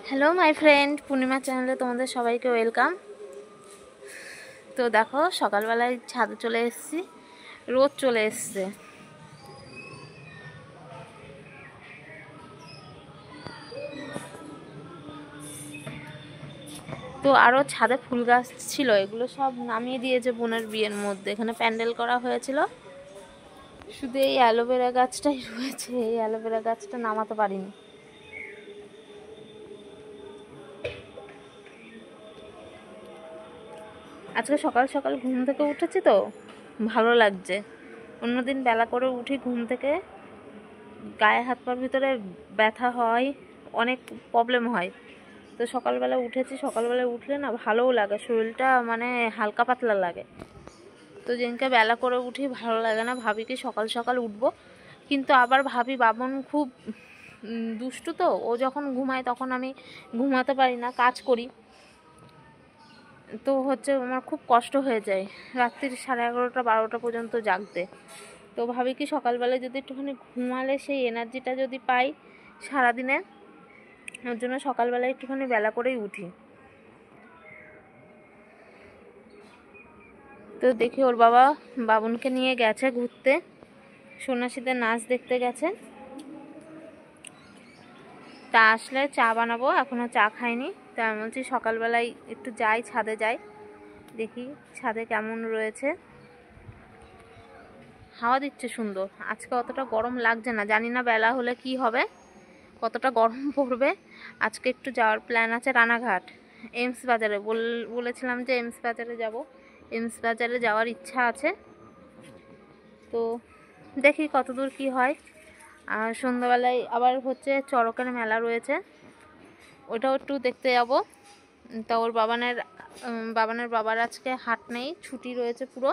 Hello my friend, পূর্ণিমা চ্যানেলে তোমাদের সবাইকে ওয়েলকাম। তো দেখো সকালবেলায় ছাদে চলে এসেছি, রোদ চলে এসছে। তো আরও ছাদে ফুল গাছ ছিল, এগুলো সব নামিয়ে দিয়েছে বোনের বিয়ের মধ্যে। এখানে প্যান্ডেল করা হয়েছিল, শুধু এই অ্যালোভেরা গাছটাই রয়েছে। এই অ্যালোভেরা গাছটা নামাতে পারিনি। আজকে সকাল সকাল ঘুম থেকে উঠেছি তো ভালো লাগছে। অন্যদিন বেলা করে উঠি ঘুম থেকে, গায়ে হাত পার ভিতরে ব্যথা হয়, অনেক প্রবলেম হয়। তো সকালবেলা উঠেছি, সকালবেলা উঠলে না ভালোও লাগে, শরীরটা মানে হালকা পাতলা লাগে। তো যেদিনকে বেলা করে উঠি ভালো লাগে না, ভাবি কি সকাল সকাল উঠবো, কিন্তু আবার ভাবি বাবন খুব দুষ্টু, তো ও যখন ঘুমায় তখন আমি ঘুমাতে পারি না, কাজ করি। তো হচ্ছে আমার খুব কষ্ট হয়ে যায় রাত্রির 11:30 12টা পর্যন্ত জাগতে। তো ভাবি কি সকালবেলায় যদি একটুখানি ঘুমালে সেই এনার্জিটা যদি পাই সারাদিনে, ওর জন্য সকালবেলায় একটুখানি বেলা করেই উঠি। তো দেখি ওর বাবা বাবুনকে নিয়ে গেছে ঘুরতে, সন্ন্যাসীদের নাচ দেখতে গেছে। তা আসলে চা বানাবো, এখনও চা খাইনি। তা আমি বলছি সকালবেলায় একটু যাই, ছাদে যাই, দেখি ছাদে কেমন রয়েছে। হাওয়া দিচ্ছে সুন্দর, আজকে অতটা গরম লাগছে না। জানি না বেলা হলে কি হবে, কতটা গরম পড়বে। আজকে একটু যাওয়ার প্ল্যান আছে রানাঘাট, এমস বাজারে। বলেছিলাম যে এমস বাজারে যাব, এমস বাজারে যাওয়ার ইচ্ছা আছে। তো দেখি কতদূর কি হয়। আর সন্ধ্যাবেলায় আবার হচ্ছে চড়কের মেলা রয়েছে, ওটাও একটু দেখতে যাব। তা ওর বাবানের বাবার আজকে হাট নেই, ছুটি রয়েছে পুরো।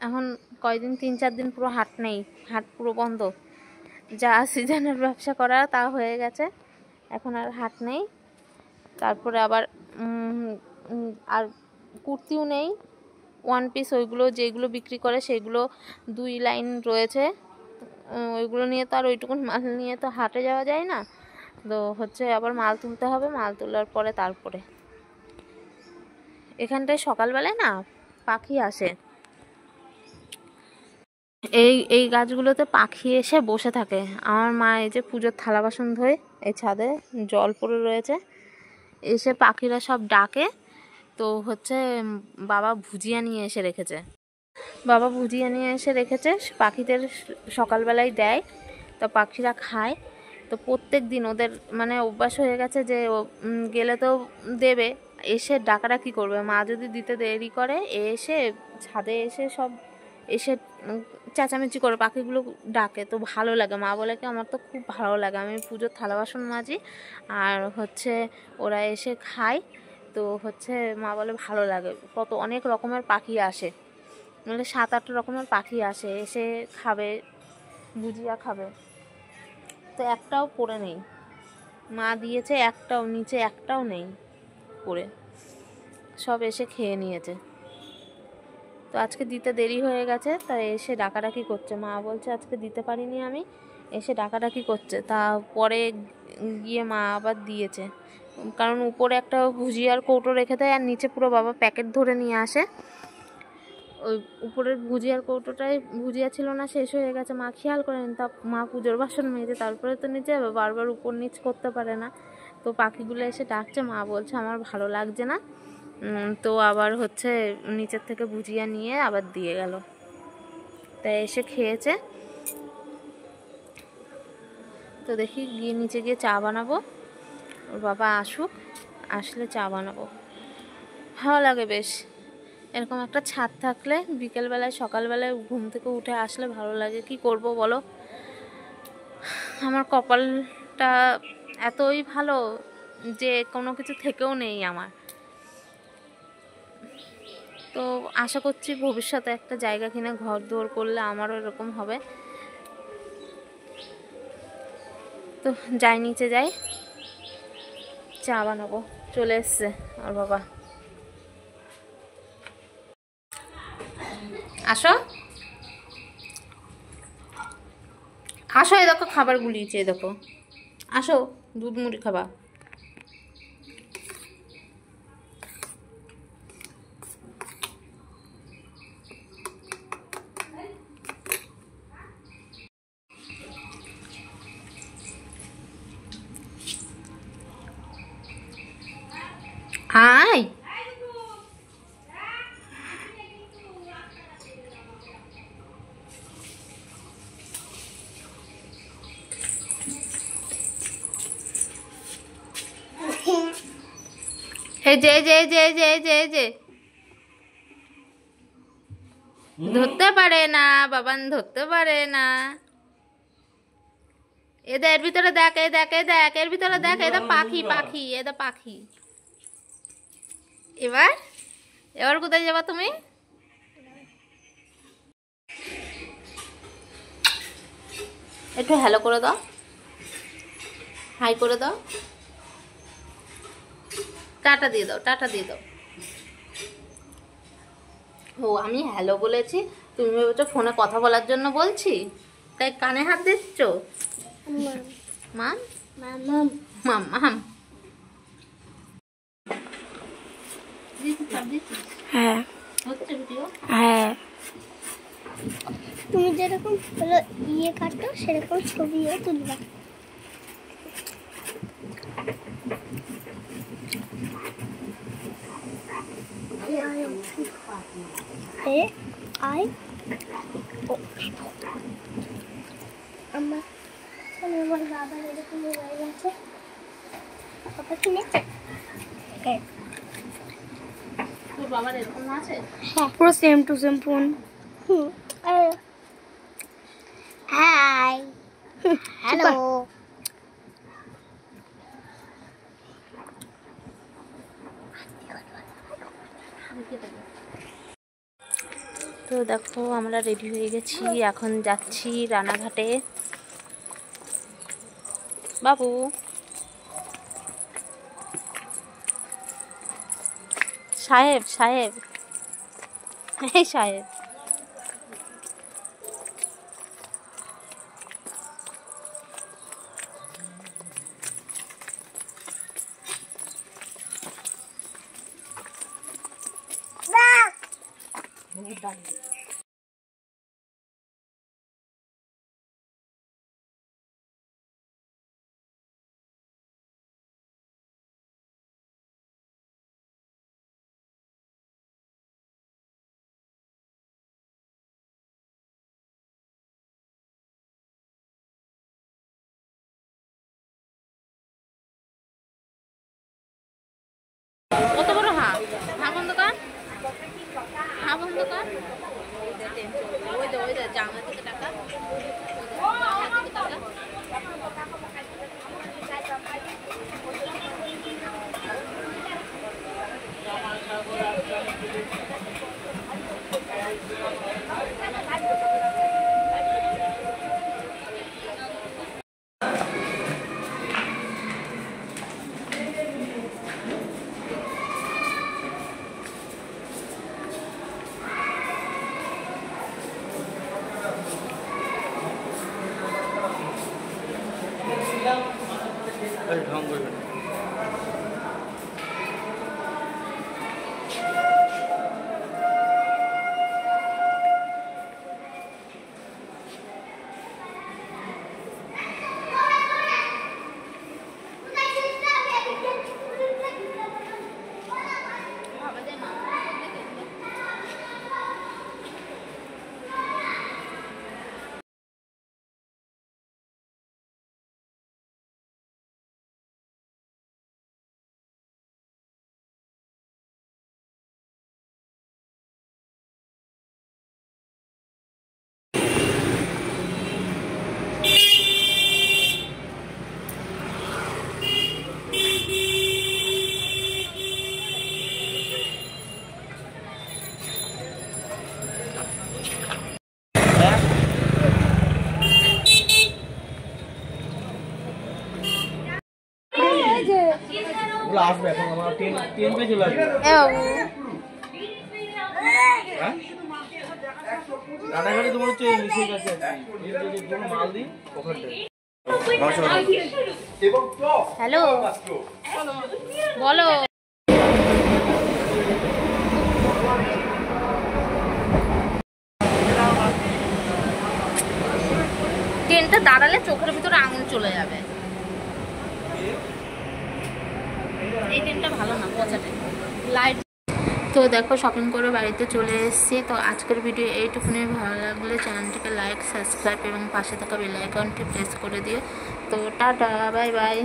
এখন কয়দিন 3-4 দিন পুরো হাট নেই, হাট পুরো বন্ধ। যা সিজনের ব্যবসা করা তা হয়ে গেছে, এখন আর হাট নেই। তারপরে আবার আর কুর্তিও নেই, ওয়ান পিস ওইগুলো যেগুলো বিক্রি করে সেগুলো 2 লাইন রয়েছে। ওইগুলো নিয়ে তো আর ওইটুকুন মাল নিয়ে তো হাটে যাওয়া যায় না। তো হচ্ছে আবার মাল তুলতে হবে, মাল তোলার পরে তারপরে এখানটায় সকালবেলায় না পাখি আসে। এই গাছগুলোতে পাখি এসে বসে থাকে। আমার মা এই যে পুজোর থালা বাসন ধোয়, এই ছাদে জল পড়ে রয়েছে, এসে পাখিরা সব ডাকে। তো হচ্ছে বাবা ভুজিয়া নিয়ে এসে রেখেছে, পাখিদের সকালবেলায় দেয়, তো পাখিরা খায়। তো প্রত্যেক দিন ওদের মানে অভ্যাস হয়ে গেছে যে গেলে তো দেবে, এসে ডাকাডাকি করবে। মা যদি দিতে দেরি করে এসে ছাদে এসে সব এসে চেঁচামেচি করে পাখিগুলো ডাকে। তো ভালো লাগে, মা বলে কি আমার তো খুব ভালো লাগে, আমি পুজোর থালা বাসন মাজি আর হচ্ছে ওরা এসে খায়। তো হচ্ছে মা বলে ভালো লাগে, কত অনেক রকমের পাখি আসে, মানে 7-8 রকমের পাখি আসে, এসে খাবে, ভুজিয়া খাবে। তো একটাও পড়ে নেই, মা দিয়েছে একটাও, নিচে একটাও নেই পড়ে, সব এসে খেয়ে নিয়েছে। তো আজকে দিতে দেরি হয়ে গেছে, তাই এসে ডাকাডাকি করছে। মা বলছে আজকে দিতে পারিনি আমি, এসে ডাকাডাকি করছে। তা পরে গিয়ে মা আবার দিয়েছে, কারণ উপরে একটা ভুজিয়ার কৌটো রেখে দেয় আর নিচে পুরো বাবা প্যাকেট ধরে নিয়ে আসে। ওই উপরের ভুজিয়ার কৌটোটায় ভুজিয়া ছিল না, শেষ হয়ে গেছে, মা খেয়াল করেন। তা মা পুজোর বাসন মেজে তারপরে তো নিচে যাবে, বারবার উপর নিচ করতে পারে না। তো পাখিগুলো এসে ডাকছে, মা বলছে আমার ভালো লাগছে না। তো আবার হচ্ছে নিচের থেকে ভুজিয়া নিয়ে আবার দিয়ে গেল, তাই এসে খেয়েছে। তো দেখি গিয়ে নিচে গিয়ে চা বানাবো, ওর বাবা আসুক, আসলে চা বানাবো। ভালো লাগে বেশ, এরকম একটা ছাদ থাকলে বিকেলবেলায় সকালবেলায় ঘুম থেকে উঠে আসলে ভালো লাগে। কি করব বলো, আমার কপালটা এতই ভালো যে কোনো কিছু থেকেও নেই আমার। তো আশা করছি ভবিষ্যতে একটা জায়গা কিনে ঘর দুয়ার করলে আমারও এরকম হবে। তো যাই, নিচে যাই, চা বানাবো। চলে এসছে ওর বাবা, আসো আসো, এই দেখো খাবার গুলিয়েছে, এই দেখো আসো, দুধ মুড়ি খাবা। আয় এই যে যে যে যে যে যে ধরতে পারে না বাবান, ধরতে পারে না। এদের ভিতরে দেখ, এই দেখ, এই দেখ, এর ভিতরে দেখ, এটা পাখি, পাখি, এটা পাখি। এবার এবার কোথায় যাবা তুমি? একটু হ্যালো করে দাও, হাই করে দাও, টাটা দিয়ে দাও, টাটা দিয়ে দাও। ও আমি হ্যালো বলেছি, তুমি ভেবেছো ফোনে কথা বলার জন্য বলছি, তাই কানে হাত দিচ্ছ? মাম মাম মাম মাম। হ্যাঁ হচ্ছে ভিডিও? হ্যাঁ, তুমি যেরকম ইয়ে কাটো সেরকম ছবিও তুলবা। আমার বাবা এরকম হয়ে গেছে, বাবা কিনেছে। তোর বাবার এরকম আছে? হ্যাঁ, পুরো same to same phone. Hi, hello. তো দেখো আমরা রেডি হয়ে গেছি, এখন যাচ্ছি রানাঘাটে। বাবু সাহেব, সাহেব, এই সাহেব। কত বড় হাঁস? হাঁ বন্ধ কর, হাঁ বন্ধ কর। ওই দে, ওই দে, জানলা থেকে টাকা, জানলা থেকে টাকা। আসবে এখন আমার 10 পেয়ে চলে আসবে। রানাঘাটে তোমার হচ্ছে নিচের কাছে মাল দিই ওখানটায়। হ্যালো, বলো। ট্রেনটা দাঁড়ালে চোখের ভিতরে আঙুল চলে যাবে। এই ট্রেনটা ভালো না, পচা ট্রেন, লাইট। তো দেখো শপিং করে বাড়িতে চলে এসেছি। তো আজকের ভিডিও এইটুকুনি, ভালো লাগলে চ্যানেলটিকে লাইক, সাবস্ক্রাইব এবং পাশে থাকা বেল আইকনটি প্রেস করে দিও। তো টাটা, বাই বাই।